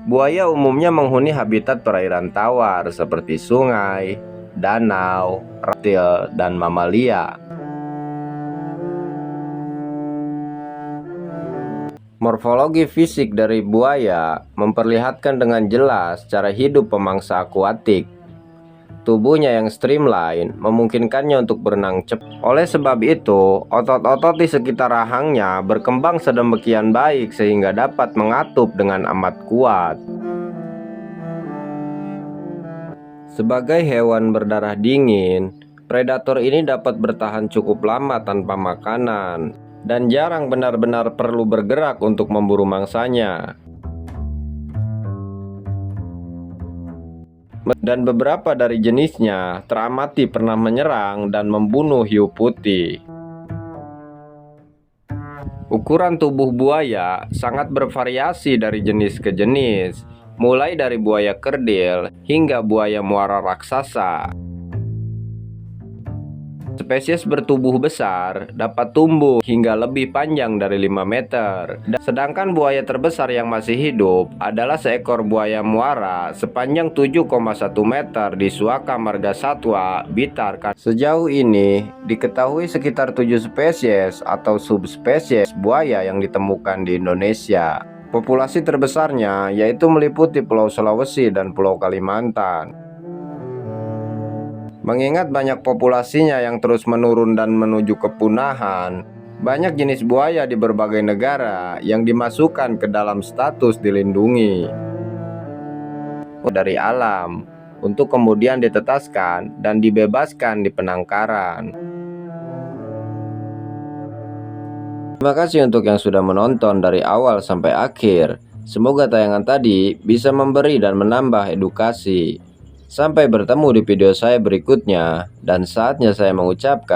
Buaya umumnya menghuni habitat perairan tawar seperti sungai, danau, reptil, dan mamalia. Morfologi fisik dari buaya memperlihatkan dengan jelas cara hidup pemangsa akuatik. Tubuhnya yang streamline memungkinkannya untuk berenang cepat. Oleh sebab itu, otot-otot di sekitar rahangnya berkembang sedemikian baik sehingga dapat mengatup dengan amat kuat. Sebagai hewan berdarah dingin, predator ini dapat bertahan cukup lama tanpa makanan dan jarang benar-benar perlu bergerak untuk memburu mangsanya. Dan beberapa dari jenisnya teramati pernah menyerang dan membunuh hiu putih. Ukuran tubuh buaya sangat bervariasi dari jenis ke jenis, mulai dari buaya kerdil hingga buaya muara raksasa. Spesies bertubuh besar dapat tumbuh hingga lebih panjang dari 5 meter. Sedangkan buaya terbesar yang masih hidup adalah seekor buaya muara sepanjang 7,1 meter di Suaka Marga Satwa, Blitar. Sejauh ini diketahui sekitar 7 spesies atau subspesies buaya yang ditemukan di Indonesia. Populasi terbesarnya yaitu meliputi Pulau Sulawesi dan Pulau Kalimantan. Mengingat banyak populasinya yang terus menurun dan menuju kepunahan, banyak jenis buaya di berbagai negara yang dimasukkan ke dalam status dilindungi dari alam untuk kemudian ditetaskan dan dibebaskan di penangkaran. Terima kasih untuk yang sudah menonton dari awal sampai akhir. Semoga tayangan tadi bisa memberi dan menambah edukasi. Sampai bertemu di video saya berikutnya, dan saatnya saya mengucapkan